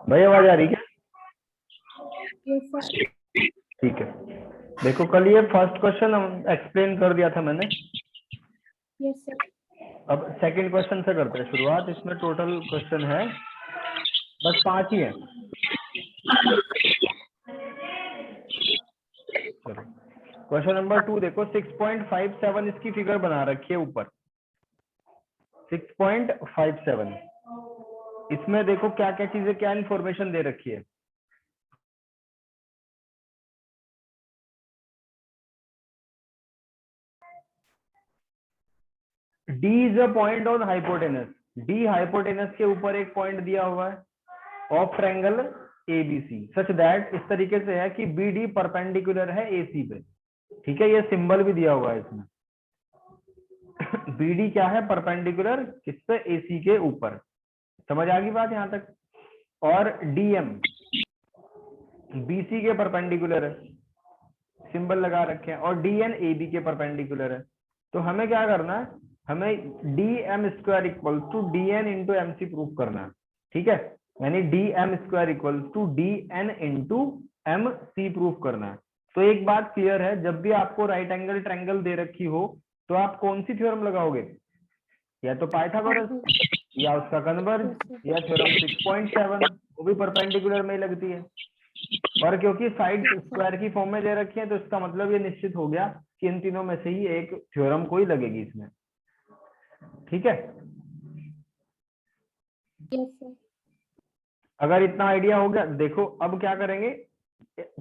भाई आवाज आ रही क्या? Yes sir. ठीक है, देखो कल ये फर्स्ट क्वेश्चन एक्सप्लेन कर दिया था मैंने। Yes sir. अब सेकंड क्वेश्चन से करते हैं शुरुआत। इसमें टोटल क्वेश्चन है बस 5 ही है। चलो क्वेश्चन नंबर 2 देखो। 6.57 इसकी फिगर बना रखी है ऊपर। 6.57 इसमें देखो क्या क्या चीजें, क्या इंफॉर्मेशन दे रखी है। D is a point on hypotenuse. D hypotenuse के ऊपर एक पॉइंट दिया हुआ है of triangle ABC such that, इस तरीके से है कि बी डी परपेंडिकुलर है एसी पे। ठीक है, ये सिंबल भी दिया हुआ है इसमें। बी डी क्या है? परपेंडिकुलर किस पे? एसी के ऊपर। समझ आ गई बात यहां तक? और डीएम बीसी के परपेंडिकुलर है, सिंबल लगा रखे हैं। और डी एन ए बी के परपेंडिकुलर है। तो हमें क्या करना है? हमें D M square equal to D N into M C prove करना है। ठीक है, यानी D M square equal to D N into M C prove करना है। तो एक बात क्लियर है, जब भी आपको राइट एंगल ट्रायंगल दे रखी हो तो आप कौन सी थ्योरम लगाओगे? या तो पाइथागोरस, या उसका कन्वर्ज, या थ्योरम 6.7, वो भी परपेंडिकुलर में ही लगती है। और क्योंकि साइड स्क्वायर की फॉर्म में दे रखी है तो इसका मतलब ये निश्चित हो गया कि इन तीनों में से ही एक थ्योरम कोई लगेगी इसमें। ठीक है, यस सर। अगर इतना आइडिया हो गया, देखो अब क्या करेंगे,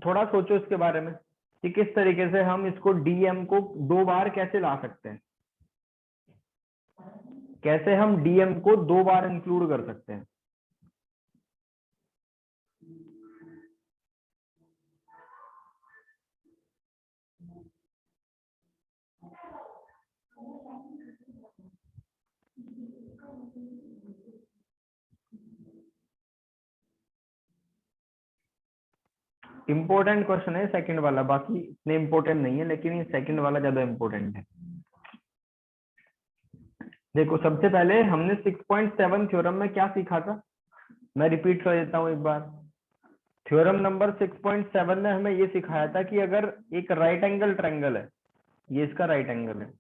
थोड़ा सोचो इसके बारे में कि किस तरीके से हम इसको डीएम को 2 बार कैसे ला सकते हैं। कैसे हम डीएम को 2 बार इंक्लूड कर सकते हैं। इंपॉर्टेंट क्वेश्चन है सेकंड वाला, बाकी इतने इंपॉर्टेंट नहीं है, लेकिन ये सेकंड वाला ज्यादा इंपॉर्टेंट है। देखो सबसे पहले हमने 6.7 थ्योरम में क्या सीखा था, मैं रिपीट कर देता हूं एक बार। थ्योरम नंबर 6.7 में हमें ये सिखाया था कि अगर एक राइट एंगल ट्रायंगल है, ये इसका राइट एंगल है,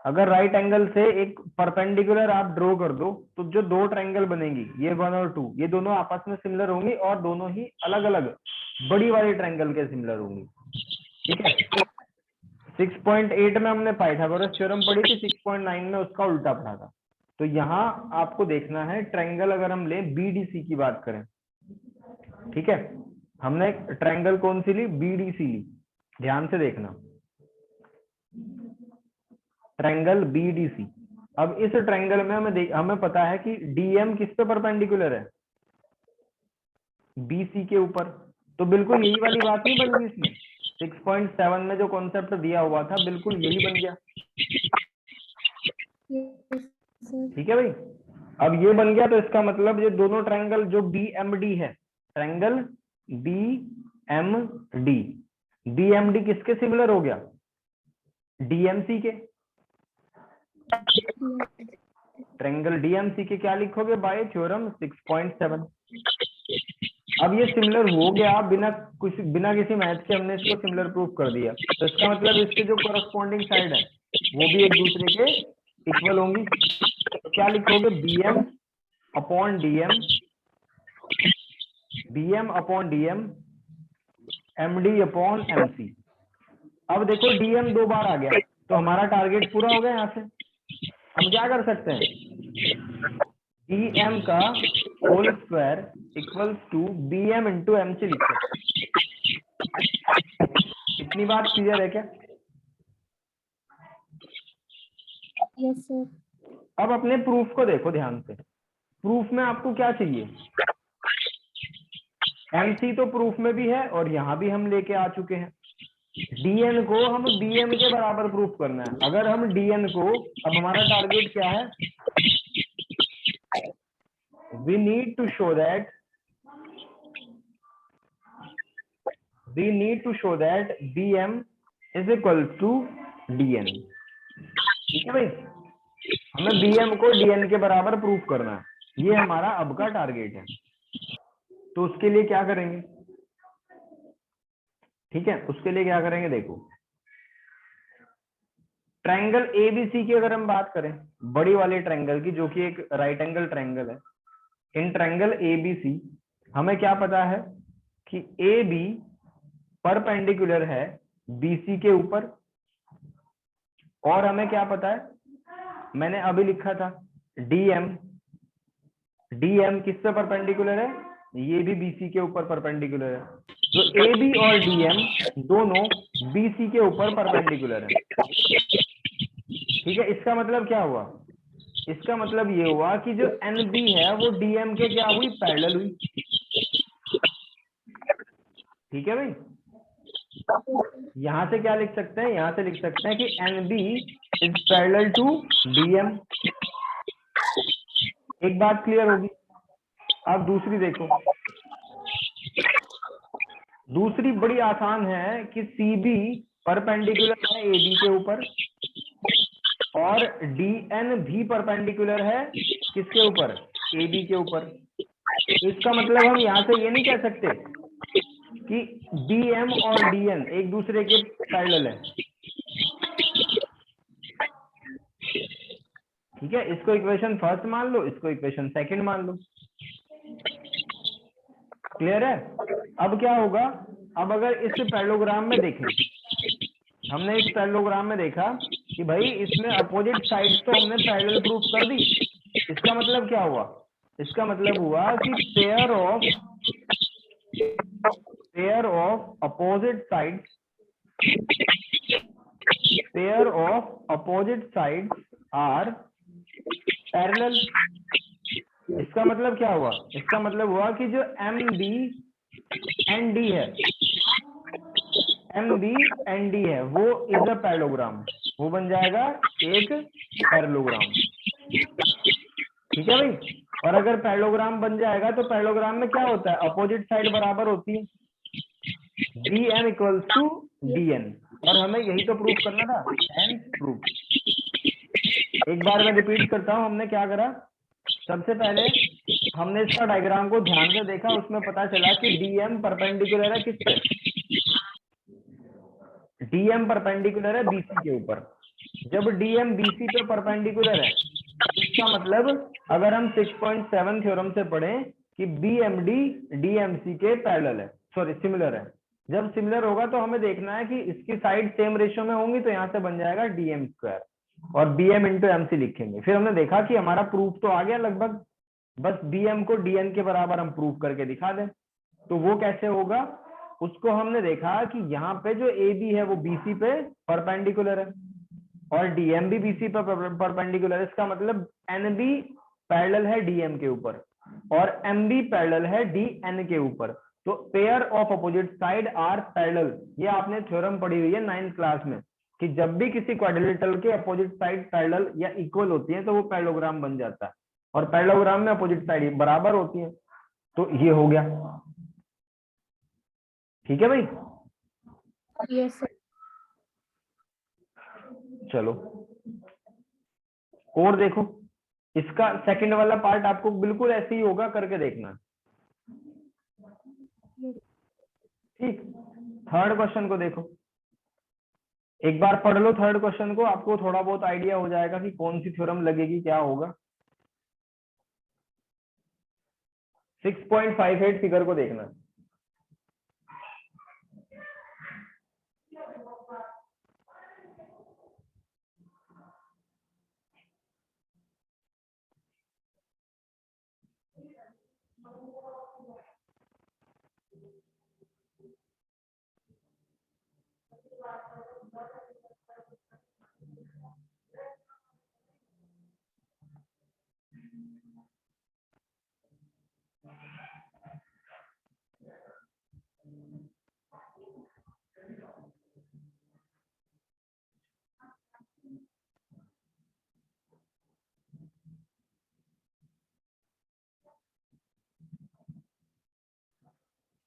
अगर राइट एंगल से एक परपेंडिकुलर आप ड्रॉ कर दो तो जो 2 ट्रायंगल बनेगी, ये 1 और 2, ये दोनों आपस में सिमिलर होंगी और दोनों ही अलग अलग बड़ी वाली ट्रायंगल के सिमिलर होंगी। ठीक है, 6.8 में हमने पाइथागोरस थ्योरम पढ़ी थी, 6.9 में उसका उल्टा पढ़ा था। तो यहाँ आपको देखना है ट्रायंगल अगर हम ले बीडीसी की बात करें। ठीक है, हमने ट्रायंगल कौन सी ली? बीडीसी ली। ध्यान से देखना, ट्रायंगल बीडीसी। अब इस ट्रायंगल में हमें पता है कि डीएम किस पे परपेंडिकुलर है? बीसी के ऊपर। तो बिल्कुल यही वाली बात नहीं बन गई इसमें? 6.7 में जो कॉन्सेप्ट दिया हुआ था बिल्कुल यही बन गया। Yes sir. ठीक है भाई, अब ये बन गया तो इसका मतलब ये दोनों ट्रायंगल जो बी एम डी है, triangle B M D, B M D किसके सिमिलर हो गया? डीएमसी के। ट्रायंगल डीएमसी के क्या लिखोगे? By theorem 6.7। अब ये सिमिलर हो गया, बिना किसी मैथ के हमने इसको सिमिलर प्रूफ कर दिया। तो इसका मतलब इसके जो कोरस्पॉन्डिंग साइड है वो भी एक दूसरे के इक्वल होंगी। तो क्या लिखोगे? BM upon DM, BM upon DM, MD upon MC. अब देखो डीएम 2 बार आ गया तो हमारा टारगेट पूरा हो गया। यहाँ से हम क्या कर सकते हैं? डीएम का whole square equals to BM into MC लिख सकते हैं। इतनी बात क्लियर है क्या? Yes sir. अब अपने प्रूफ को देखो ध्यान से। प्रूफ में आपको क्या चाहिए? एमसी तो प्रूफ में भी है और यहां भी हम लेके आ चुके हैं। डीएन को हम बीएम के बराबर प्रूफ करना है। अगर हम डीएन को, अब हमारा टारगेट क्या है? We need to show that BM is equal to DN. ठीक है भाई, हमें बीएम को डीएन के बराबर प्रूफ करना है। ये हमारा अब का टारगेट है। तो उसके लिए क्या करेंगे, ठीक है, उसके लिए क्या करेंगे, देखो ट्रायंगल एबीसी की अगर हम बात करें, बड़ी वाले ट्रायंगल की, जो कि एक राइट एंगल ट्रायंगल है, इन ट्रायंगल एबीसी हमें क्या पता है कि ए बी परपेंडिकुलर है बीसी के ऊपर, और हमें क्या पता है, मैंने अभी लिखा था डीएम, डीएम किससे परपेंडिकुलर है, ये भी बीसी के ऊपर परपेंडिकुलर है, तो ए बी और डीएम दोनों बीसी के ऊपर परपेंडिकुलर है, ठीक है। इसका मतलब क्या हुआ, इसका मतलब ये हुआ कि जो एन बी है वो डीएम के क्या हुई, पैरेलल हुई, ठीक है भाई। यहां से क्या लिख सकते हैं, यहां से लिख सकते हैं कि N B is parallel to DM. एक बात क्लियर होगी। अब दूसरी देखो, दूसरी बड़ी आसान है कि सी बी परपेंडिकुलर है ए बी के ऊपर, और डी एन भी परपेंडिकुलर है किसके ऊपर, ए बी के ऊपर। इसका मतलब हम यहां से ये नहीं कह सकते कि डी एम और डी एन एक दूसरे के पैरेलल है, ठीक है। इसको इक्वेशन फर्स्ट मान लो, इसको इक्वेशन सेकंड मान लो, क्लियर है। अब क्या होगा, अब अगर इस पैरेललोग्राम में देखें, हमने इस पैरेललोग्राम में देखा कि भाई इसमें अपोजिट साइड्स तो हमने पैरेलल प्रूफ कर दी, इसका मतलब क्या हुआ, इसका मतलब हुआ कि pair of opposite sides, pair of opposite sides are parallel. इसका मतलब क्या हुआ, इसका मतलब हुआ कि जो एम बी एन डी है, एम बी एन डी है, वो इज अ पैरेललोग्राम, वो बन जाएगा एक पैरेललोग्राम, ठीक है भाई। और अगर पैरेललोग्राम बन जाएगा तो पैरेललोग्राम में क्या होता है, अपोजिट साइड बराबर होती है, D M equals to D N, और हमें यही तो प्रूफ करना था, एंड प्रूफ। एक बार मैं रिपीट करता हूं, हमने क्या करा, सबसे पहले हमने इसका डायग्राम को ध्यान से देखा, उसमें पता चला कि डीएम परपेंडिकुलर है किस पे, डीएम परपेंडिकुलर है बीसी के ऊपर। जब डीएम बीसी पे परपेंडिकुलर है, इसका मतलब अगर हम 6.7 थ्योरम से पढ़ें कि बीएमडी डीएमसी के पैरेलल है, सॉरी सिमिलर है। जब सिमिलर होगा तो हमें देखना है कि इसकी साइड सेम रेशियो में होंगी, तो यहां से बन जाएगा डीएम स्क्वायर, और बीएम इंटू एमसी लिखेंगे। फिर हमने देखा कि हमारा प्रूफ तो आ गया लगभग, बस बीएम को डीएन के बराबर हम प्रूफ करके दिखा दें। तो वो कैसे होगा, उसको हमने देखा कि यहाँ पे जो ए बी है वो बीसी पे परपेंडिकुलर है, और डीएम भी बीसी पे परपेंडिकुलर है। इसका मतलब एन बी पैरेलल है डीएम के ऊपर, और एम बी पैरेलल है डी एन के ऊपर। तो pair of opposite side are parallel, ये आपने थ्योरम पढ़ी हुई है 9th क्लास में, कि जब भी किसी क्वाड्रिलेटरल के अपोजिट साइड पैरेलल या इक्वल होती है तो वो पैरेललोग्राम बन जाता है, और पैरेललोग्राम में अपोजिट साइड बराबर होती है। तो ये हो गया, ठीक है भाई। Yes, sir. चलो और देखो, इसका सेकंड वाला पार्ट आपको बिल्कुल ऐसे ही होगा, करके देखना, Yes. ठीक। थर्ड क्वेश्चन को देखो, एक बार पढ़ लो थर्ड क्वेश्चन को, आपको थोड़ा बहुत आइडिया हो जाएगा कि कौन सी थ्योरम लगेगी, क्या होगा। 6.58 फिगर को देखना।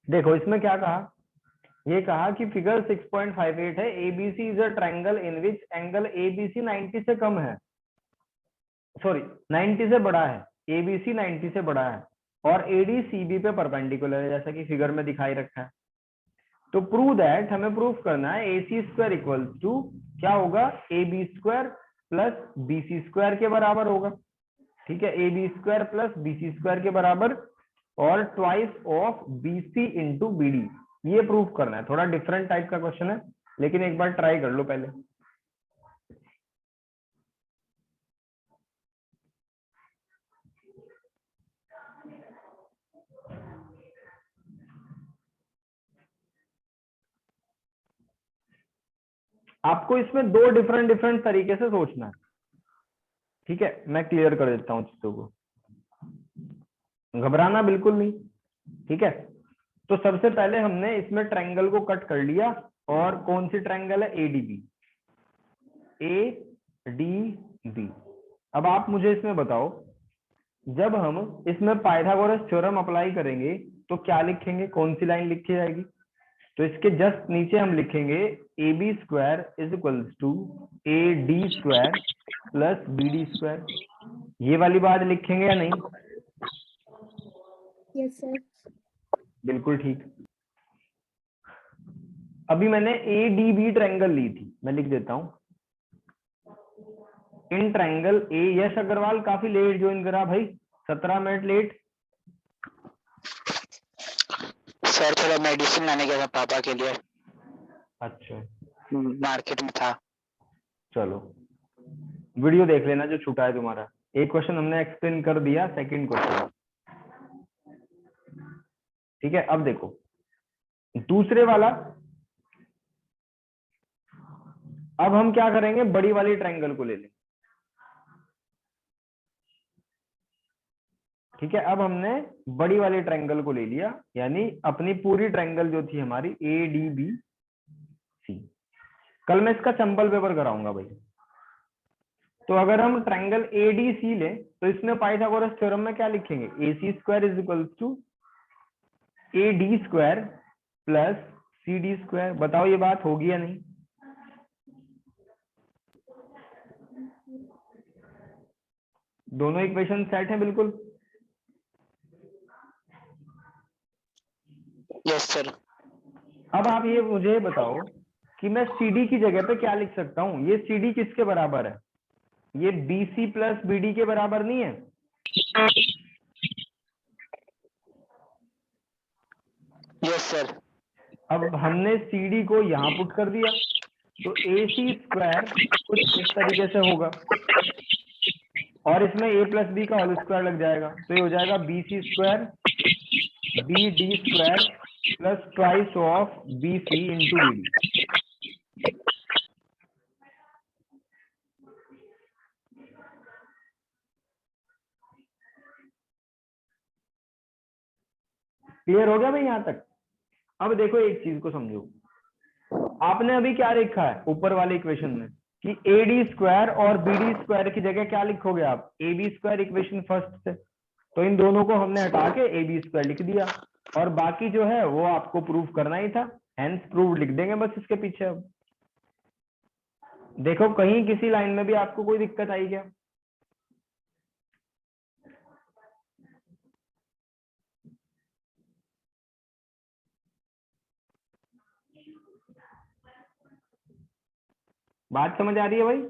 देखो इसमें क्या कहा, ये कहा कि फिगर 6.58 है, ABC is a triangle in which angle ABC 90 से कम है, सॉरी 90 से बड़ा है, एबीसी 90 से बड़ा है। और AD CB पे परपेंडिकुलर है, जैसा कि फिगर में दिखाई रखा है। तो प्रूव दैट, हमें प्रूफ करना है AC स्क्वायर इक्वल्स टू क्या होगा, AB square plus BC square के बराबर होगा। ठीक है, AB square plus BC square के बराबर, और twice of BC into BD, ये प्रूफ करना है। थोड़ा डिफरेंट टाइप का क्वेश्चन है, लेकिन एक बार ट्राई कर लो पहले। आपको इसमें दो डिफरेंट तरीके से सोचना है। ठीक है, मैं क्लियर कर देता हूँ चीजों को, घबराना बिल्कुल नहीं। ठीक है, तो सबसे पहले हमने इसमें ट्रायंगल को कट कर लिया, और कौन सी ट्रायंगल है, ADB, ADB। अब आप मुझे इसमें बताओ, जब हम इसमें पाइथागोरस थ्योरम अप्लाई करेंगे तो क्या लिखेंगे, कौन सी लाइन लिखी जाएगी? तो इसके जस्ट नीचे हम लिखेंगे AB square is equals to AD square plus BD square. ये वाली बात लिखेंगे या नहीं? Yes, sir. बिल्कुल ठीक। अभी मैंने ADB ट्रायंगल ली थी, मैं लिख देता हूं, इन ट्रायंगल ए। यश अग्रवाल काफी लेट ज्वाइन करा भाई, 17 मिनट लेट। सर थोड़ा मेडिसिन लाने गया था पापा के लिए, अच्छा, मार्केट में था। चलो वीडियो देख लेना जो छूटा है तुम्हारा। एक क्वेश्चन हमने एक्सप्लेन कर दिया, सेकंड क्वेश्चन। ठीक है, अब देखो दूसरे वाला। अब हम क्या करेंगे, बड़ी वाली ट्रायंगल को ले लेंगे। ठीक है, अब हमने बड़ी वाली ट्रायंगल को ले लिया, यानी अपनी पूरी ट्रायंगल जो थी हमारी ADBC। कल मैं इसका सैंपल पेपर कराऊंगा भाई। तो अगर हम ट्रायंगल ADC ले, तो इसमें पाइथागोरस थ्योरम में क्या लिखेंगे, AC square is equal to AD square plus CD square. बताओ ये बात होगी या नहीं? दोनों इक्वेशन सेट है बिल्कुल। Yes sir. अब आप ये मुझे बताओ कि मैं CD की जगह पे क्या लिख सकता हूं। ये CD किसके बराबर है, ये BC प्लस BD के बराबर नहीं है? Yes sir. अब हमने CD को यहां पुट कर दिया, तो AC स्क्वायर कुछ इस तरीके से होगा, और इसमें A प्लस B का होल स्क्वायर लग जाएगा, तो ये हो जाएगा BC square BD square plus twice of BC into BD। Clear हो गया भाई यहां तक? अब देखो एक चीज को समझो, आपने अभी क्या लिखा है ऊपर वाले इक्वेशन में कि AD स्क्वायर और BD स्क्वायर की जगह क्या लिखोगे आप, AB स्क्वायर इक्वेशन फर्स्ट से। तो इन दोनों को हमने हटा के AB स्क्वायर लिख दिया, और बाकी जो है वो आपको प्रूफ करना ही था, हेंस प्रूव लिख देंगे बस इसके पीछे। अब देखो कहीं किसी लाइन में भी आपको कोई दिक्कत आई क्या? बात समझ आ रही है भाई?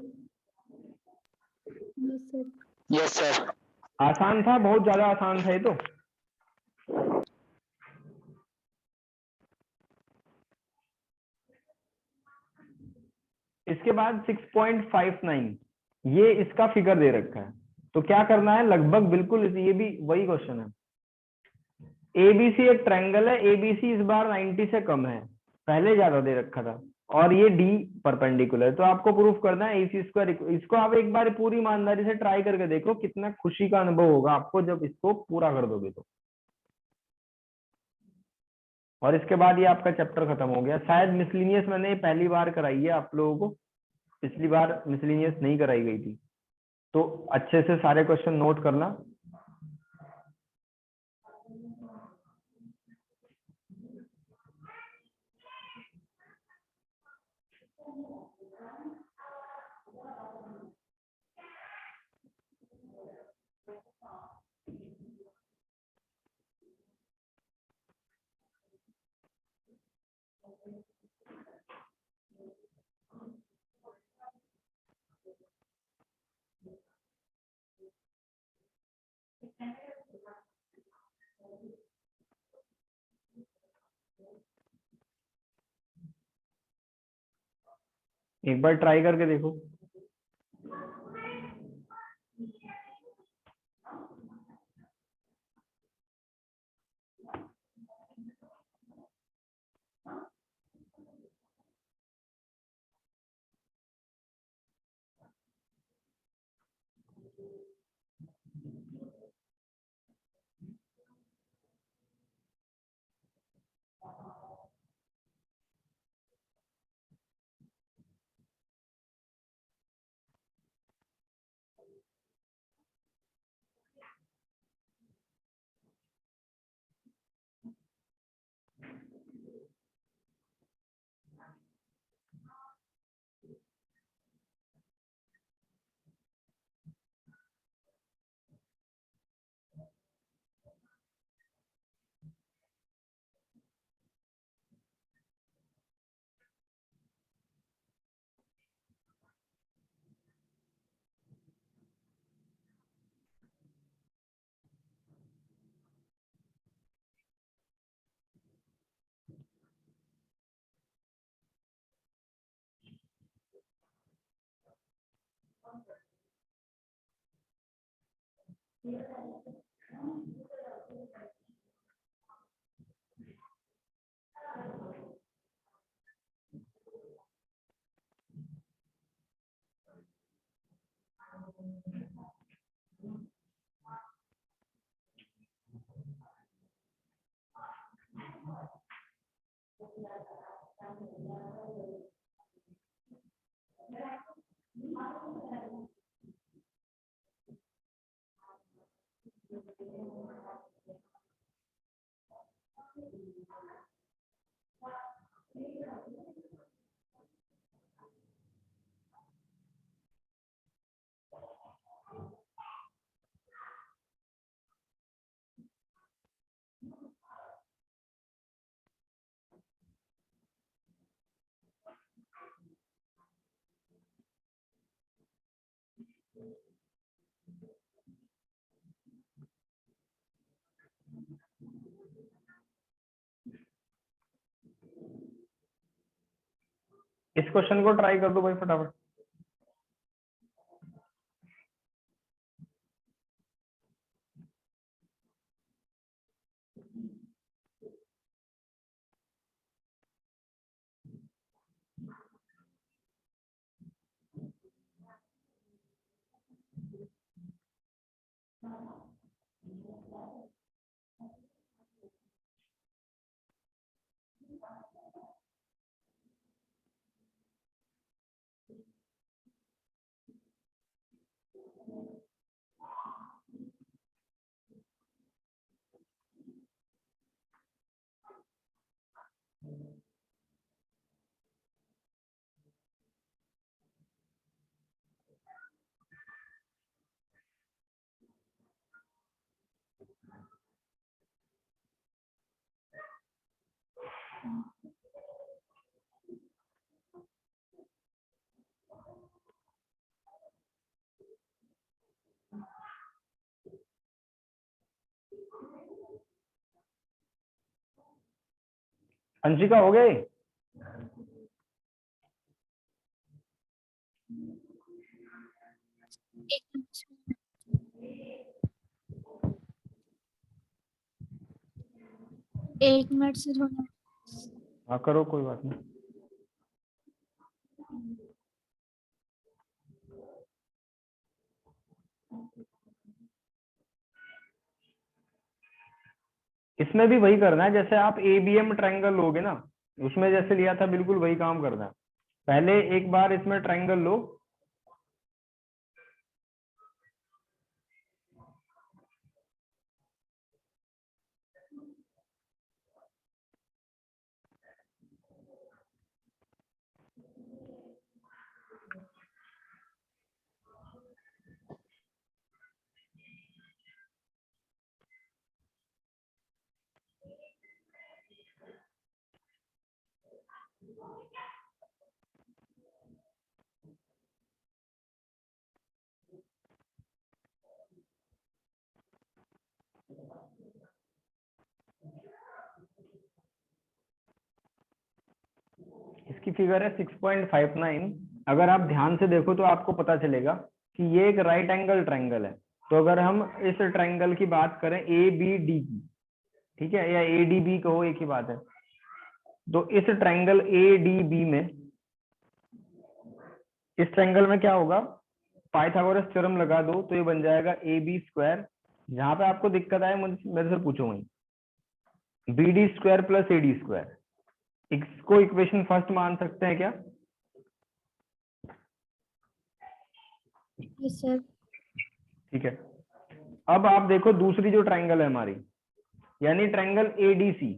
Yes, sir. Yes sir. आसान था, बहुत ज्यादा आसान था ये तो। इसके बाद 6.59, ये इसका फिगर दे रखा है, तो क्या करना है, लगभग बिल्कुल ये भी वही क्वेश्चन है। ABC एक ट्रायंगल है, ABC इस बार 90 से कम है, पहले ज्यादा दे रखा था, और ये D परपेंडिकुलर। तो आपको प्रूफ करना है AC स्क्वायर। इसको आप एक बार पूरी ईमानदारी से ट्राई करके देखो, कितना खुशी का अनुभव होगा आपको जब इसको पूरा कर दोगे तो। और इसके बाद ये आपका चैप्टर खत्म हो गया। शायद मिसलिनियस मैंने पहली बार कराई है आप लोगों को, पिछली बार मिसलिनियस नहीं कराई गई थी। तो अच्छे से सारे क्वेश्चन नोट करना। एक बार ट्राई करके देखो। इस क्वेश्चन को ट्राई कर दो भाई फटाफट। अंशिका हो गए? एक मिनट से थोड़ा। हाँ करो, कोई बात नहीं। इसमें भी वही करना है जैसे आप एबीएम ट्रायंगल लोगे ना, उसमें जैसे लिया था बिल्कुल वही काम करना है। पहले एक बार इसमें ट्रायंगल लो, इसकी फिगर है 6.59। अगर आप ध्यान से देखो तो आपको पता चलेगा कि ये एक राइट एंगल ट्रायंगल है। तो अगर हम इस ट्रायंगल की बात करें ए बी डी की, ठीक है, या ए डी बी कहो, एक ही बात है। तो इस ट्रायंगल ए डी बी में, इस ट्रायंगल में क्या होगा, पाइथागोरस थ्योरम लगा दो तो ये बन जाएगा ए बी स्क्वायर। जहां पे आपको दिक्कत आए मेरे से पूछो वहीं, B D square plus A D square. इसको इक्वेशन फर्स्ट मान सकते हैं क्या? Yes sir. ठीक है। अब आप देखो दूसरी जो ट्रायंगल है हमारी, यानी ट्रायंगल एडीसी।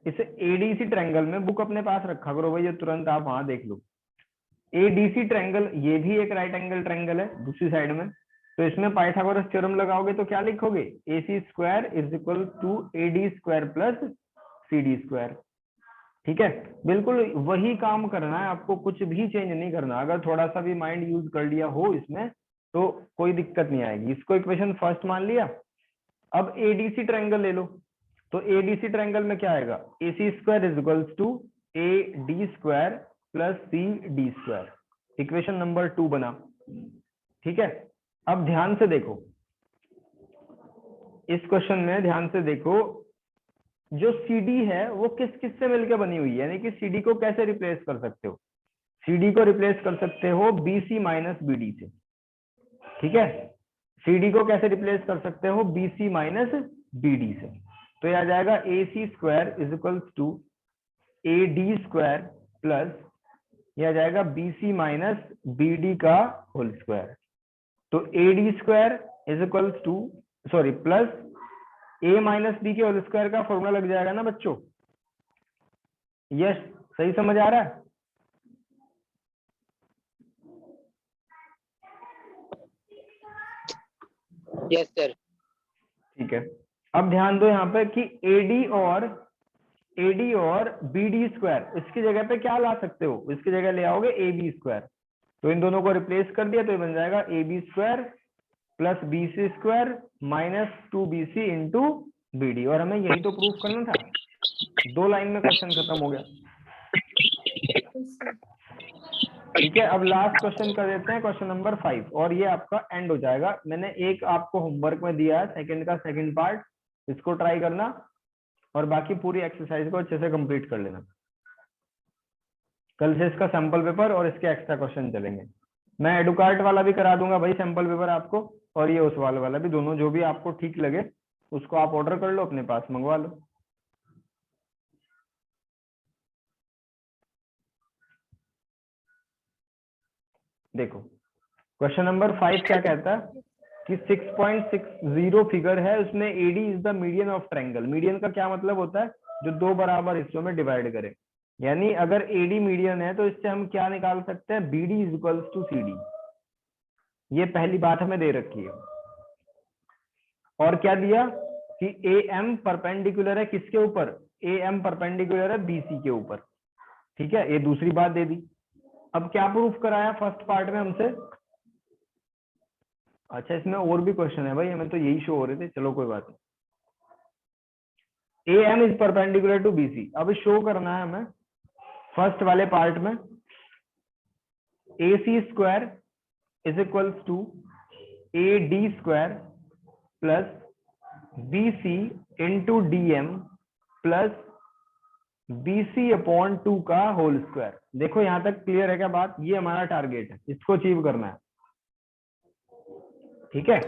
इस एडीसी ट्रायंगल में बुक अपने पास रखा करो भाई, ये तुरंत आप वहां देख लो। एडीसी ट्रायंगल, ये भी एक राइट एंगल ट्रायंगल है दूसरी साइड में। तो इसमें पाइथागोरस थ्योरम लगाओगे तो क्या लिखोगे, A C square is equal to A D square plus C D square. ठीक है, बिल्कुल वही काम करना है आपको, कुछ भी चेंज नहीं करना। अगर थोड़ा सा भी माइंड यूज कर लिया हो इसमें तो कोई दिक्कत नहीं आएगी। इसको इक्वेशन फर्स्ट मान लिया। अब एडीसी ट्रायंगल ले लो, तो एडीसी ट्रायंगल में क्या आएगा, A C square is equals to A D square plus C D square. Equation number 2 बना। ठीक है, अब ध्यान से देखो, इस क्वेश्चन में ध्यान से देखो, जो CD है वो किस किस से मिलकर बनी हुई है, यानी कि CD को कैसे रिप्लेस कर सकते हो। CD को रिप्लेस कर सकते हो BC माइनस BD से। ठीक है, CD को कैसे रिप्लेस कर सकते हो, BC माइनस BD से। तो यह आ जाएगा AC square is equals to AD square plus यह आ जाएगा BC माइनस BD का होल स्क्वायर। तो AD square is equals to, sorry, plus a minus B के होल स्क्वायर का फॉर्मूला लग जाएगा ना बच्चों। यस, सही समझ आ रहा है? Yes sir. ठीक है, अब ध्यान दो यहाँ पे कि AD और BD स्क्वायर, इसकी जगह पे क्या ला सकते हो, इसकी जगह ले आओगे AB स्क्वायर। तो इन दोनों को रिप्लेस कर दिया तो ये बन जाएगा AB square plus BC square minus 2BC into BD। और हमें यही तो प्रूफ करना था, 2 लाइन में क्वेश्चन खत्म हो गया। ठीक है, अब लास्ट क्वेश्चन कर देते हैं, क्वेश्चन नंबर 5, और ये आपका एंड हो जाएगा। मैंने एक आपको होमवर्क में दिया है सेकंड का सेकंड पार्ट, इसको ट्राई करना और बाकी पूरी एक्सरसाइज को अच्छे से कंप्लीट कर लेना। कल से इसका सैंपल पेपर और इसके एक्स्ट्रा क्वेश्चन चलेंगे। मैं एडुकार्ट वाला भी करा दूंगा भाई सैंपल पेपर आपको, और ये उस वाला भी, दोनों जो भी आपको ठीक लगे उसको आप ऑर्डर कर लो, अपने पास मंगवा लो। देखो क्वेश्चन नंबर 5 क्या कहता है कि 6.60 फिगर है, उसमें AD is the median of triangle. Median का क्या मतलब होता है, जो 2 बराबर हिस्सों में डिवाइड करे। यानी अगर AD मीडियन है तो इससे हम क्या निकाल सकते हैं, BD is equals to CD। ये पहली बात हमें दे रखी है। और क्या दिया कि AM परपेंडिकुलर है किसके ऊपर, AM परपेंडिकुलर है BC के ऊपर। ठीक है, ये दूसरी बात दे दी। अब क्या प्रूफ कराया फर्स्ट पार्ट में हमसे, अच्छा इसमें और भी क्वेश्चन है भाई, हमें तो यही शो हो रहे थे, चलो कोई बात नहीं। AM is perpendicular to BC। अब शो करना है हमें फर्स्ट वाले पार्ट में, AC square is equals to AD square plus BC into DM plus BC upon 2 का होल स्क्वायर। देखो यहां तक क्लियर है क्या बात, ये हमारा टारगेट है, इसको अचीव करना है। ठीक है,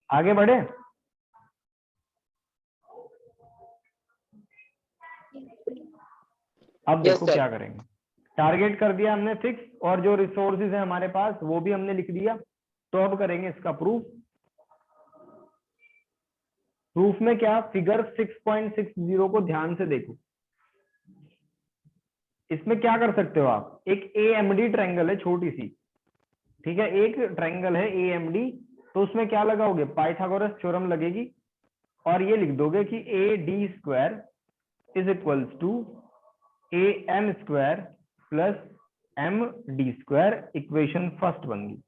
आगे बढ़े। अब देखो क्या करेंगे, टारगेट कर दिया हमने फिक्स, और जो रिसोर्सेज है हमारे पास वो भी हमने लिख दिया। तो अब करेंगे इसका प्रूफ। प्रूफ में क्या, फिगर 6.60 को ध्यान से देखो। इसमें क्या कर सकते हो आप, एक AMD ट्रायंगल है छोटी सी, ठीक है, एक ट्रायंगल है AMD तो उसमें क्या लगाओगे, पाइथागोरस थ्योरम लगेगी और ये लिख दोगे कि A D square is equals to A M square plus M D square, equation first बन गई।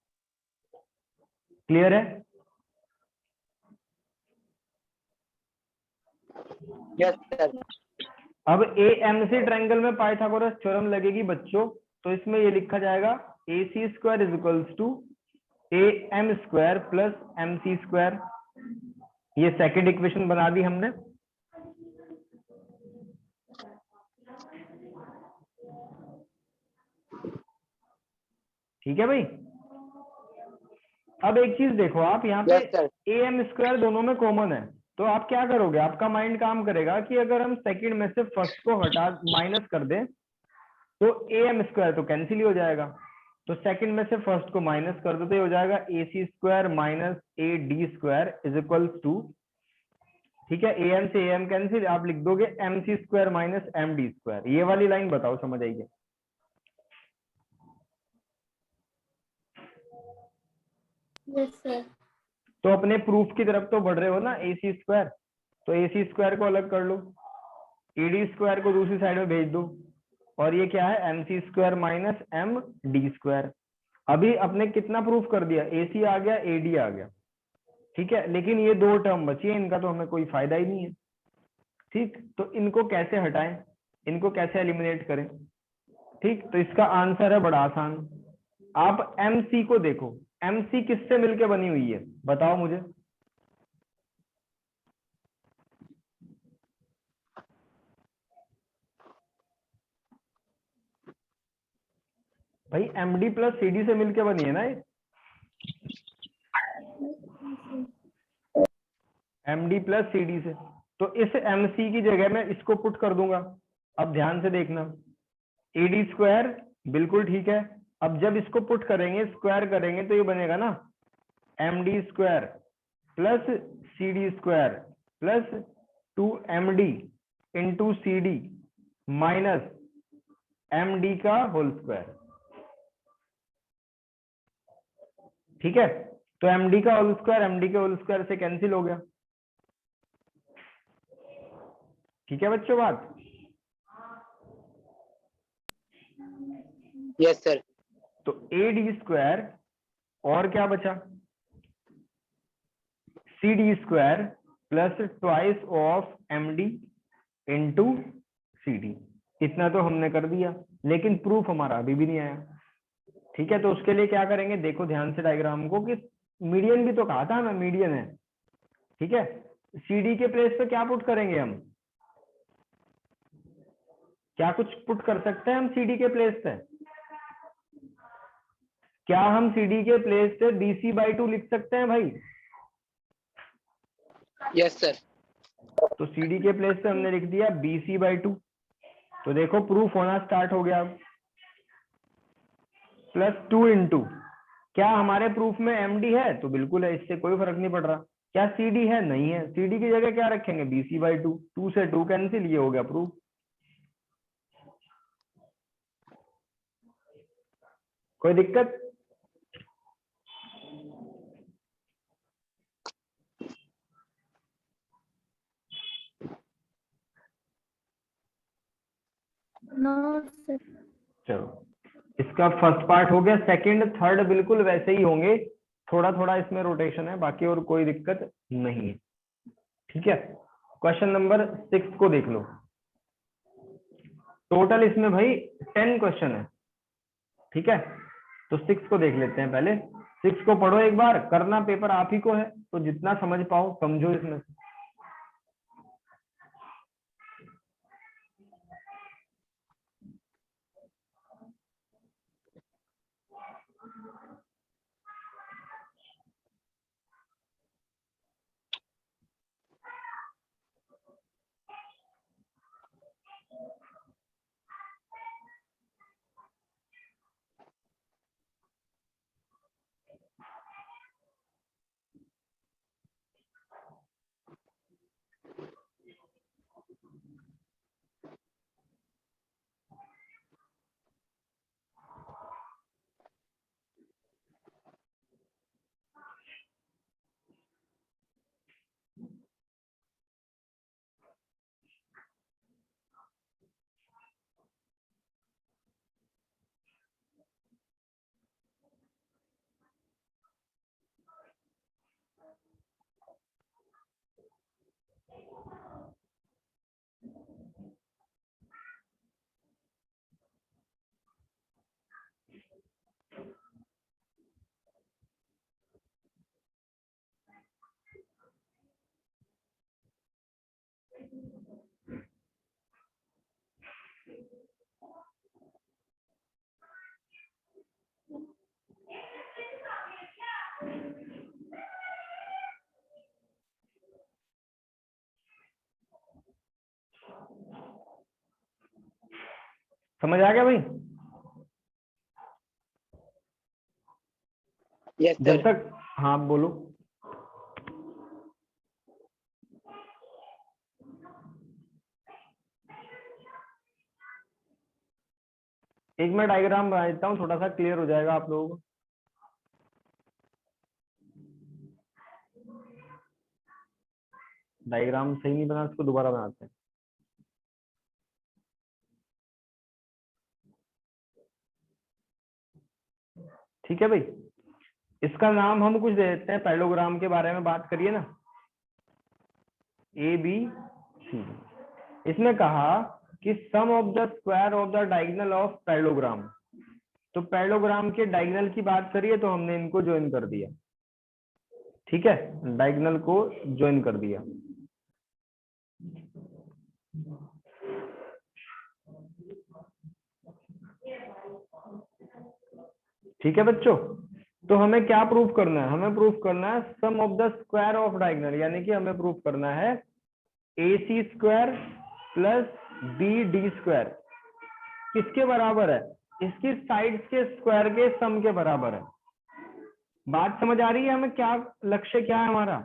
क्लियर है? Yes sir. अब ए एम सी ट्रायंगल में पाइथागोरस थ्योरम लगेगी बच्चों, तो इसमें ये लिखा जाएगा A C square is equals to A M square plus M C square. ये सेकंड इक्वेशन बना दी हमने। ठीक है भाई। अब एक चीज देखो, आप यहाँ पे yes sir. A M square दोनों में कॉमन है, तो आप क्या करोगे, आपका माइंड काम करेगा कि अगर हम सेकंड में से फर्स्ट को हटा माइनस कर दें तो ए एम स्क्वायर तो कैंसिल ही हो जाएगा। तो सेकंड में से फर्स्ट को माइनस कर दो तो ये हो जाएगा A C square minus A D square is equal to, ठीक है, ए एम से ए एम कैंसिल, आप लिख दोगे M C square minus M D square. ये वाली लाइन बताओ समझ आएगी? Yes sir. तो अपने प्रूफ की तरफ तो बढ़ रहे हो ना, ए सी स्क्वायर, तो ए सी स्क्वायर को अलग कर लो, ए डी स्क्वायर को दूसरी साइड में भेज दो, और ये क्या है, M C square minus M D square. अभी अपने कितना प्रूफ कर दिया, ए सी आ गया, ए डी आ गया, ठीक है, लेकिन ये दो टर्म बची है, इनका तो हमें कोई फायदा ही नहीं है। ठीक, तो इनको कैसे हटाएं, इनको कैसे एलिमिनेट करें? ठीक, तो इसका आंसर है बड़ा आसान। आप एम सी को देखो, एम सी किससे मिलके बनी हुई है, बताओ मुझे। भाई M D plus C D से मिलके बनी है ना ये, M D plus C D से। तो इस एम सी की जगह मैं इसको पुट कर दूंगा। अब ध्यान से देखना, ए डी स्क्वायर बिल्कुल ठीक है। अब जब इसको पुट करेंगे, स्क्वायर करेंगे, तो ये बनेगा ना M D square plus C D square plus 2md into C D minus M D का होल स्क्वायर। ठीक है, तो एम डी का होल स्क्वायर एम डी के होल स्क्वायर से कैंसिल हो गया। ठीक है बच्चों बात? Yes sir. तो ए डी स्क्वायर और क्या बचा, C D square plus twice of M D into C D. इतना तो हमने कर दिया, लेकिन प्रूफ हमारा अभी भी नहीं आया। ठीक है, तो उसके लिए क्या करेंगे, देखो ध्यान से डायग्राम को, कि मीडियन भी तो कहा था मैं, मीडियन है। ठीक है, सी डी के प्लेस पे क्या पुट करेंगे हम, क्या कुछ पुट कर सकते हैं हम सी डी के प्लेस पे? क्या हम सी डी के प्लेस पे BC बाई 2 लिख सकते हैं भाई? Yes sir. तो सी डी के प्लेस पे हमने लिख दिया BC बाई 2। तो देखो प्रूफ होना स्टार्ट हो गया। प्लस 2 इंटू, क्या हमारे प्रूफ में MD है? तो बिल्कुल है, इससे कोई फर्क नहीं पड़ रहा। क्या CD है? नहीं है। CD की जगह क्या रखेंगे, BC बाई 2। 2 से 2 कैंसिल, ये हो गया प्रूफ। कोई दिक्कत? No sir. चलो, इसका फर्स्ट पार्ट हो गया। सेकंड थर्ड बिल्कुल वैसे ही होंगे, थोड़ा थोड़ा इसमें रोटेशन है, बाकी और कोई दिक्कत नहीं है। ठीक है, क्वेश्चन नंबर 6 को देख लो। टोटल इसमें भाई 10 क्वेश्चन है। ठीक है, तो 6 को देख लेते हैं पहले। 6 को पढ़ो एक बार, करना पेपर आप ही को है, तो जितना समझ पाओ समझो इसमें। समझ आ गया भाई? यस जब सर। तक, हाँ बोलो। एक मैं डायग्राम बना देता हूँ, थोड़ा सा क्लियर हो जाएगा आप लोगों को। डायग्राम सही नहीं बना, उसको दोबारा बनाते हैं। ठीक है भाई, इसका नाम हम कुछ दे देते हैं, पैरेललोग्राम के बारे में बात करिए ना, ए बी सी। इसमें कहा कि sum of the square of the diagonal of parallelogram. तो पैरेललोग्राम के डायगोनल की बात करिए तो हमने इनको ज्वाइन कर दिया। ठीक है, डायगोनल को ज्वाइन कर दिया। ठीक है बच्चों, तो हमें क्या प्रूफ करना है? हमें प्रूफ करना है sum of the square of diagonal, यानी कि हमें प्रूफ करना है A C square plus B D square किसके बराबर है? इसकी साइड्स के स्क्वायर के सम के बराबर है। बात समझ आ रही है हमें? क्या लक्ष्य क्या है हमारा?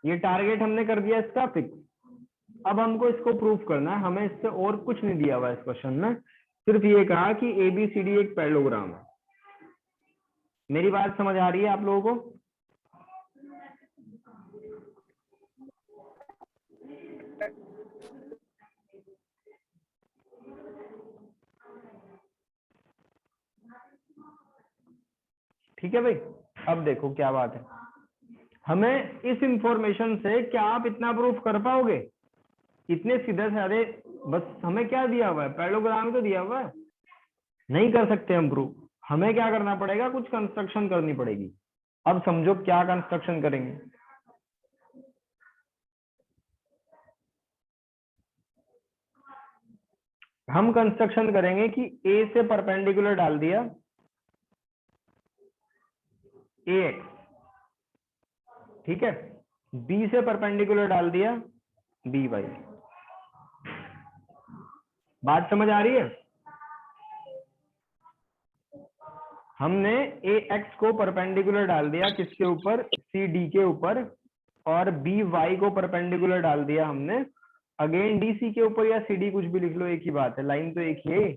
ये टारगेट हमने कर दिया इसका फिक्स। अब हमको इसको प्रूफ करना है, हमें इससे और कुछ नहीं दिया हुआ इस क्वेश्चन में, सिर्फ ये कहा कि ABCD एक पैरेललोग्राम है। मेरी बात समझ आ रही है आप लोगों को? ठीक है भाई, अब देखो क्या बात है। हमें इस इंफॉर्मेशन से क्या आप इतना प्रूफ कर पाओगे? इतने सीधे साधे, बस हमें क्या दिया हुआ है? पैरेललोग्राम तो दिया हुआ है, नहीं कर सकते हम प्रूफ। हमें क्या करना पड़ेगा? कुछ कंस्ट्रक्शन करनी पड़ेगी। अब समझो क्या कंस्ट्रक्शन करेंगे। हम कंस्ट्रक्शन करेंगे कि ए से परपेंडिकुलर डाल दिया AX, ठीक है, बी से परपेंडिकुलर डाल दिया BY। बात समझ आ रही है? हमने AX को परपेंडिकुलर डाल दिया किसके ऊपर? CD के ऊपर, और BY को परपेंडिकुलर डाल दिया हमने अगेन DC के ऊपर, या CD कुछ भी लिख लो, एक ही बात है, लाइन तो एक ही है।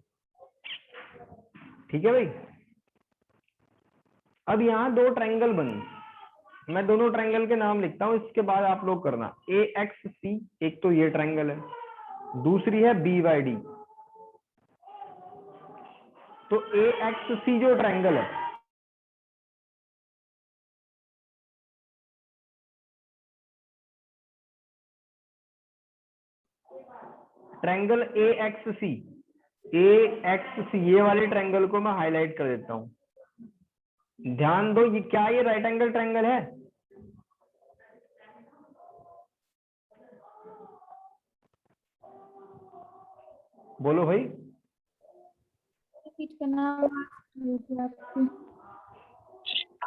ठीक है भाई, अब यहाँ दो ट्रायंगल बने, मैं दोनों ट्रायंगल के नाम लिखता हूं, इसके बाद आप लोग करना। AXC, एक तो ये ट्रायंगल है, दूसरी है BYD। तो AXC जो ट्रायंगल है, ट्रायंगल AXC, ये वाले ट्रायंगल को मैं हाईलाइट कर देता हूं। ध्यान दो, ये क्या, ये राइट एंगल ट्रायंगल है? बोलो भाई। रिपीट करना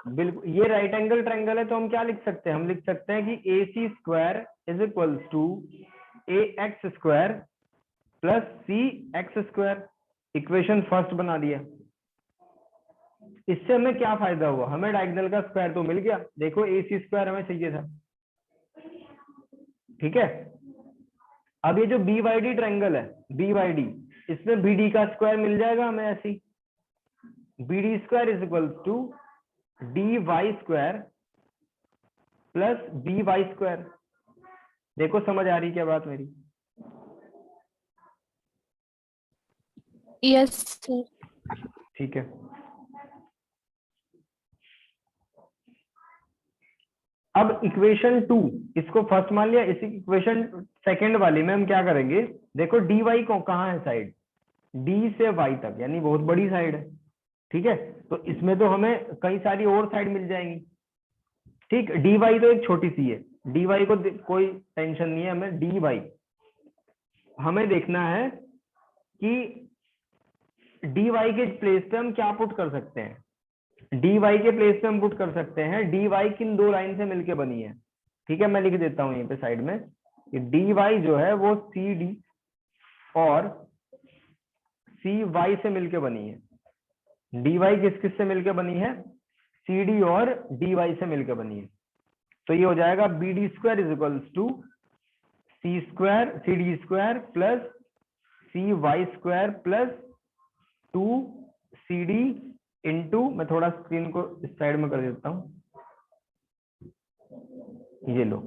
बिल्कुल, ये राइट एंगल ट्रायंगल है, तो हम क्या लिख सकते हैं? हम लिख सकते हैं कि AC square is equal to AX square plus CX square. Equation first बना दिया। इससे हमें क्या फायदा हुआ? हमें डायगोनल का स्क्वायर तो मिल गया। देखो AC स्क्वायर हमें चाहिए था, ठीक है। अब ये जो BYD ट्रायंगल है, BYD, इसमें BD का स्क्वायर मिल जाएगा हमें ऐसे ही। BD square is equal to DY square plus BY square. देखो समझ आ रही क्या बात मेरी? Yes sir. ठीक है, अब इक्वेशन 2, इसको फर्स्ट मान लिया, इसी इक्वेशन सेकंड वाली में हम क्या करेंगे? देखो dy को कहाँ है साइड? D से Y तक, यानी बहुत बड़ी साइड है, ठीक है। तो इसमें तो हमें कई सारी और साइड मिल जाएंगी, ठीक। dy तो एक छोटी सी है, dy को कोई टेंशन नहीं है हमें। dy हमें देखना है कि dy के प्लेस पे हम क्या पुट कर सकते हैं। dy के प्लेस पे हम पुट कर सकते हैं, dy किन दो लाइन से मिलके बनी है? ठीक है, मैं लिख देता हूँ यहीं पे साइड में कि डी वाई जो है वो सी डी और सी वाई से मिलके बनी है। डी वाई किस किस से मिलके बनी है? सी डी और डी वाई से मिलके बनी है। तो ये हो जाएगा B D square is equals to C square C D square plus C Y square plus 2 C D into, मैं थोड़ा स्क्रीन को इस साइड में कर देता हूं, ये लो,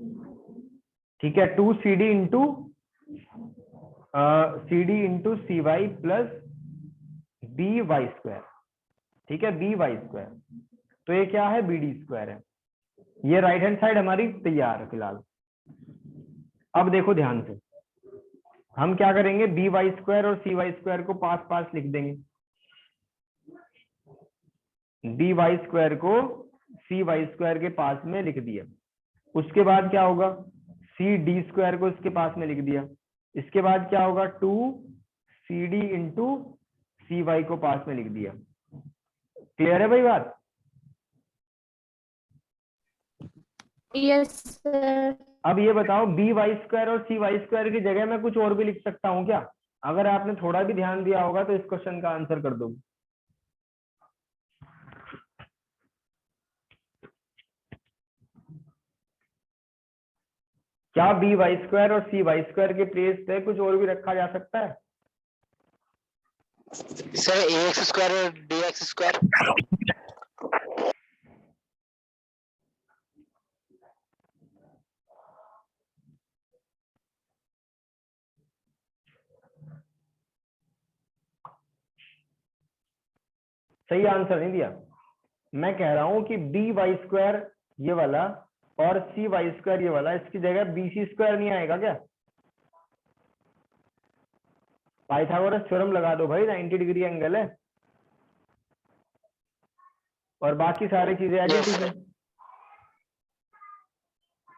ठीक है, 2 C D into C Y plus B Y square, ठीक है, बी वाई स्क्वायर। तो ये क्या है? बी डी स्क्वायर है। ये राइट हैंड साइड हमारी तैयार है फिलहाल। अब देखो ध्यान से, हम क्या करेंगे, बी वाई स्क्वायर और सी वाई स्क्वायर को पास पास लिख देंगे। बी वाई स्क्वायर को सी वाई स्क्वायर के पास में लिख दिया। उसके बाद क्या होगा, सी डी स्क्वायर को इसके पास में लिख दिया। इसके बाद क्या होगा, 2 C D into C Y को पास में लिख दिया। क्लियर है भाई बात? Yes sir. अब ये बताओ, बी वाई स्क्वायर और सी वाई स्क्वायर की जगह मैं कुछ और भी लिख सकता हूँ क्या? अगर आपने थोड़ा भी ध्यान दिया होगा तो इस क्वेश्चन का आंसर कर दोगे। क्या बी वाई स्क्वायर और सी वाई स्क्वायर के प्लेस पे कुछ और भी रखा जा सकता है? सर ए एक्स स्क्वायर और डी एक्स स्क्वायर। सही आंसर नहीं दिया। मैं कह रहा हूं कि बी वाई स्क्वायर ये वाला और सी वाई स्क्वायर ये वाला, इसकी जगह बी सी स्क्वायर नहीं आएगा क्या? पाइथागोरस थ्योरम लगा दो भाई, 90 डिग्री एंगल है और बाकी सारी चीजें एज इट इज है।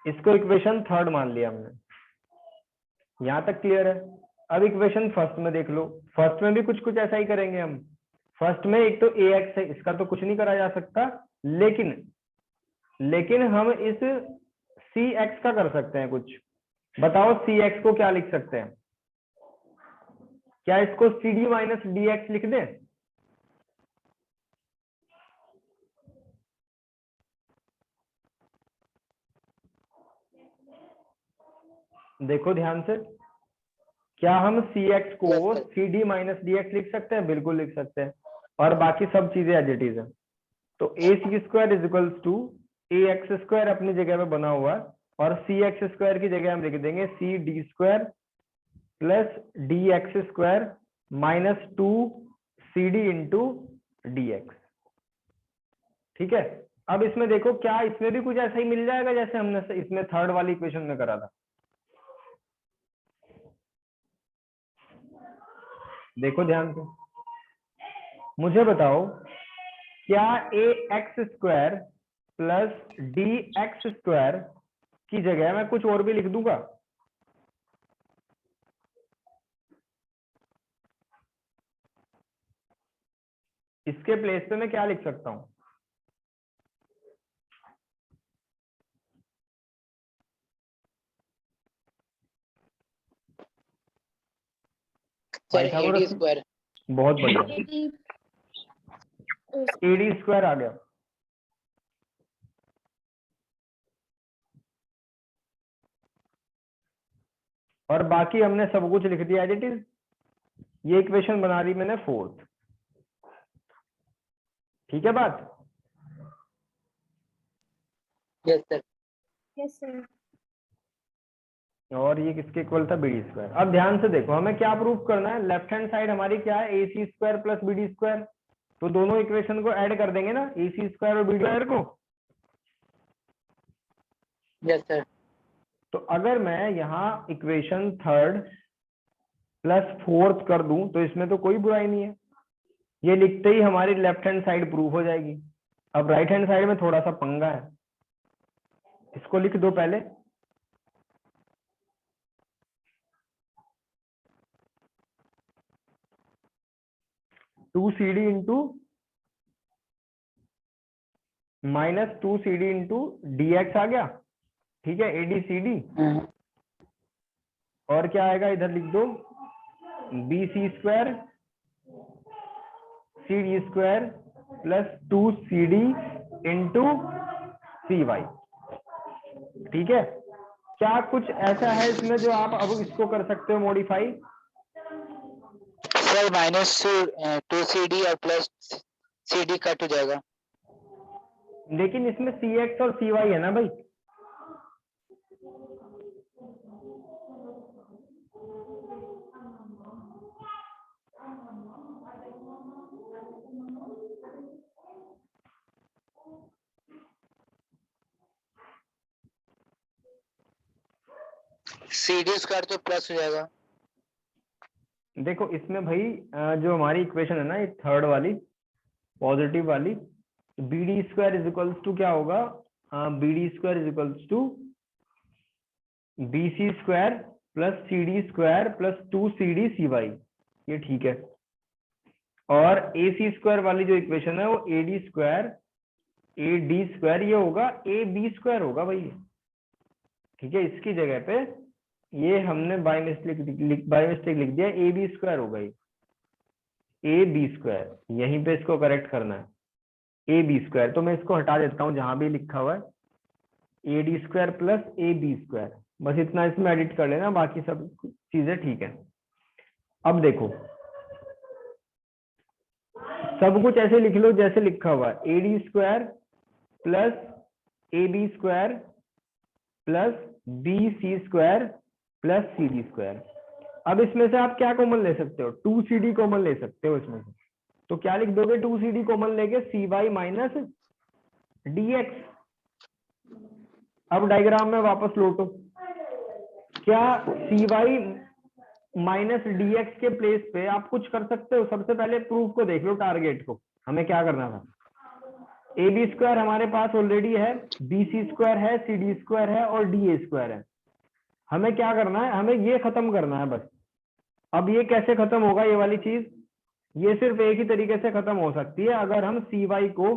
इसको इक्वेशन थर्ड मान लिया हमने। यहां तक क्लियर है? अब इक्वेशन फर्स्ट में देख लो। फर्स्ट में भी कुछ कुछ ऐसा ही करेंगे हम। फर्स्ट में एक तो ए एक्स है, इसका तो कुछ नहीं करा जा सकता, लेकिन हम इस सी एक्स का कर सकते हैं कुछ। बताओ सी एक्स को क्या लिख सकते हैं? क्या इसको C D minus D X लिख दें? देखो ध्यान से, क्या हम सी एक्स को C D minus D X लिख सकते हैं? बिल्कुल लिख सकते हैं, और बाकी सब चीजें एज इट इज है। तो A C square is equals to A X square अपनी जगह पे बना हुआ है, और सी एक्स स्क्वायर की जगह हम लिख देंगे C D square plus D X square minus 2 C D into D X. ठीक है, अब इसमें देखो, क्या इसमें भी कुछ ऐसा ही मिल जाएगा जैसे हमने इसमें थर्ड वाली इक्वेशन में करा था? देखो ध्यान से, मुझे बताओ, क्या A X square plus D X square की जगह मैं कुछ और भी लिख दूंगा? इसके प्लेस पे मैं क्या लिख सकता हूं? स्क्वायर। बहुत बढ़िया, एडी स्क्वायर आ गया। और बाकी हमने सब कुछ लिख दिया एज इट इज। ये इक्वेशन बना दी मैंने फोर्थ। ठीक है बात? Yes sir. Yes sir. और ये किसके इक्वल था? B D square. अब ध्यान से देखो, हमें क्या प्रूफ करना है? लेफ्ट हैंड साइड हमारी क्या है? A C square plus B D square. तो दोनों इक्वेशन को ऐड कर देंगे ना, ए सी स्क्वायर और बी डी स्क्वायर को। Yes sir. तो अगर मैं यहाँ इक्वेशन थर्ड प्लस फोर्थ कर दूं तो इसमें तो कोई बुराई नहीं है। ये लिखते ही हमारी लेफ्ट हैंड साइड प्रूफ हो जाएगी। अब राइट हैंड साइड में थोड़ा सा पंगा है, इसको लिख दो पहले। Two C D into minus 2 C D into D X आ गया। ठीक है, ADCD। और क्या आएगा इधर लिख दो, BC square CD square plus 2CD into CY। ठीक है, क्या कुछ ऐसा है इसमें जो आप अब इसको कर सकते हो मॉडिफाई? सर -2CD और प्लस CD कट हो जाएगा। लेकिन इसमें CX और CY है ना भाई। CD स्क्वायर तो प्लस हो जाएगा। देखो इसमें भाई जो हमारी इक्वेशन है ना, ये थर्ड वाली पॉजिटिव वाली, BD square is equals to क्या होगा, BD square is equals to BC square plus CD square plus 2CD CY। ये ठीक है। और AC स्क्वायर वाली जो इक्वेशन है वो AD स्क्वायर AD स्क्वायर ये होगा AB स्क्वायर होगा भाई। ठीक है, इसकी जगह पे ये हमने बाय मिस्टेक लिख दिया, AB स्क्वायर होगा ये, AB स्क्वायर, यहीं पे इसको करेक्ट करना है, AB स्क्वायर। तो मैं इसको हटा देता हूं जहां भी लिखा हुआ है, AD square plus AB square, बस इतना इसमें एडिट कर लेना, बाकी सब चीजें ठीक है। अब देखो सब कुछ ऐसे लिख लो जैसे लिखा हुआ है, AD square plus AB square plus BC square plus CD square. अब इसमें से आप क्या कॉमन ले सकते हो, 2CD कॉमन ले सकते हो इसमें से। तो क्या लिख दोगे 2CD कॉमन लेके, CY माइनस DX। अब डायग्राम में वापस लौटो, क्या CY माइनस DX के प्लेस पे आप कुछ कर सकते हो? सबसे पहले प्रूफ को देख लो, टारगेट को हमें क्या करना था। AB स्क्वायर हमारे पास ऑलरेडी है, BC स्क्वायर है, CD स्क्वायर है और DA स्क्वायर है। हमें क्या करना है, हमें ये खत्म करना है बस। अब ये कैसे खत्म होगा ये वाली चीज, ये सिर्फ एक ही तरीके से खत्म हो सकती है, अगर हम CY को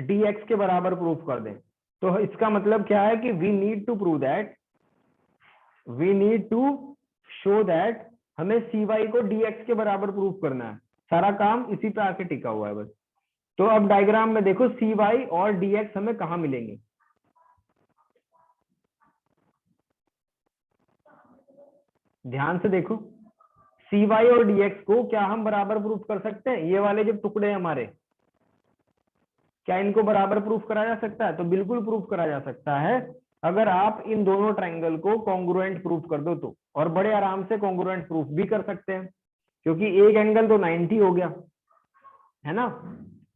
DX के बराबर प्रूफ कर दें। तो इसका मतलब क्या है कि we need to prove that, we need to show that, हमें CY को DX के बराबर प्रूफ करना है। सारा काम इसी पे आके टिका हुआ है बस। तो अब डायग्राम में देखो CY और DX हमें कहाँ मिलेंगे, ध्यान से देखो। CY और DX को क्या हम बराबर प्रूफ कर सकते हैं? ये वाले जो टुकड़े हैं हमारे, क्या इनको बराबर प्रूफ करा जा सकता है? तो बिल्कुल प्रूफ करा जा सकता है, अगर आप इन दोनों ट्रायंगल को कॉन्ग्रुएंट प्रूफ कर दो तो। और बड़े आराम से कॉन्ग्रुएंट प्रूफ भी कर सकते हैं, क्योंकि एक एंगल तो 90 हो गया है ना,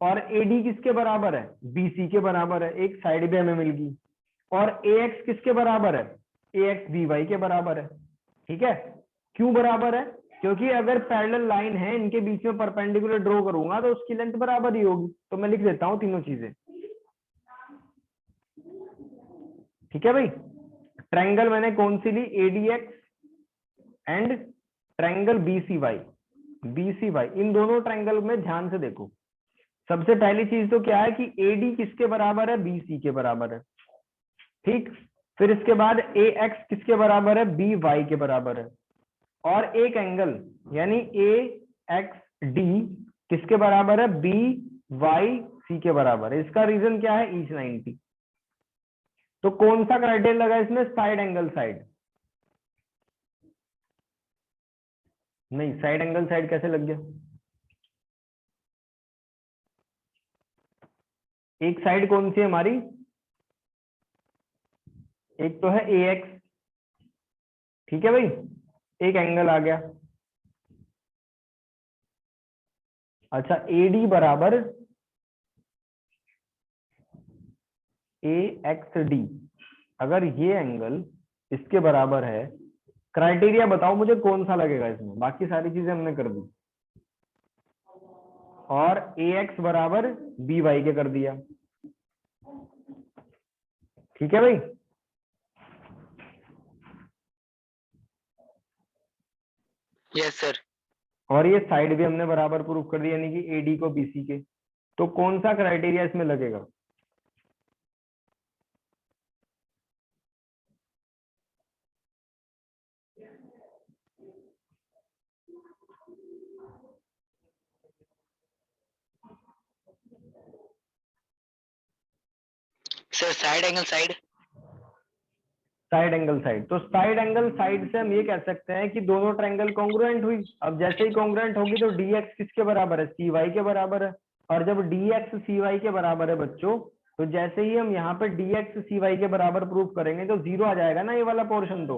और AD किसके बराबर है, BC के बराबर है, एक साइड भी हमें मिल गई। और AX किसके बराबर है, AX BY के बराबर है। ठीक है, क्यों बराबर है? क्योंकि अगर पैरेलल लाइन है, इनके बीच में परपेंडिकुलर ड्रॉ करूंगा तो उसकी लेंथ बराबर ही होगी। तो मैं लिख देता हूं तीनों चीजें। ठीक है भाई, ट्रायंगल मैंने कौन सी ली, ADX एंड ट्रायंगल BCY। इन दोनों ट्रायंगल में ध्यान से देखो, सबसे पहली चीज तो क्या है कि AD किसके बराबर है, BC के बराबर है। ठीक, फिर इसके बाद AX किसके बराबर है, BY के बराबर है। और एक एंगल यानी AXD किसके बराबर है, BYC के बराबर है। इसका रीजन क्या है, ईच 90। तो कौन सा क्राइटेरिया लगा इसमें, साइड एंगल साइड? नहीं, साइड एंगल साइड कैसे लग गया? एक साइड कौन सी है हमारी, एक तो है AX। ठीक है भाई, एक एंगल आ गया। अच्छा, AD बराबर AXD, अगर ये एंगल इसके बराबर है, क्राइटेरिया बताओ मुझे कौन सा लगेगा इसमें, बाकी सारी चीजें हमने कर दी। और AX बराबर BY के कर दिया। ठीक है भाई, यस सर। और ये साइड भी हमने बराबर प्रूफ कर दी, यानी कि AD को BC के। तो कौन सा क्राइटेरिया इसमें लगेगा, sir side angle side. Side angle side, तो साइड एंगल साइड से हम ये कह सकते हैं कि दोनों ट्रायंगल कॉन्ग्रुएंट हुई। अब जैसे ही कॉन्ग्रुएंट होगी तो dx किसके बराबर है, cy के बराबर है। और जब dx cy के बराबर है बच्चों, तो जैसे ही हम यहाँ पे dx cy के बराबर प्रूव करेंगे तो जीरो आ जाएगा ना ये वाला पोर्शन। तो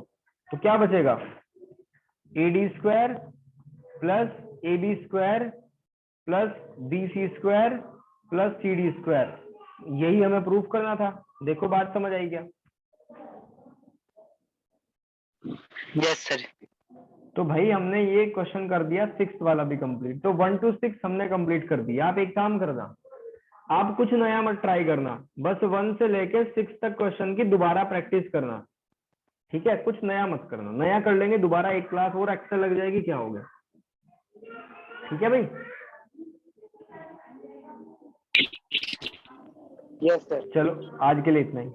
क्या बचेगा, ad square plus ab square plus bc square plus cd square, यही हमें प्रूफ करना था। देखो बात समझ आई क्या? Yes sir. तो भाई हमने ये क्वेश्चन कर दिया 6th वाला भी कंप्लीट, तो 1 to 6 हमने कंप्लीट कर दिया। आप एक काम करना, आप कुछ नया मत ट्राई करना, बस 1 से लेके 6 तक क्वेश्चन की दोबारा प्रैक्टिस करना, ठीक है? कुछ नया मत करना, नया कर लेंगे दोबारा एक क्लास और एक्स्ट्रा लग जाएगी, क्या हो गया? ठीक है भाई? Yes sir. चलो आज के लिए इतना ही।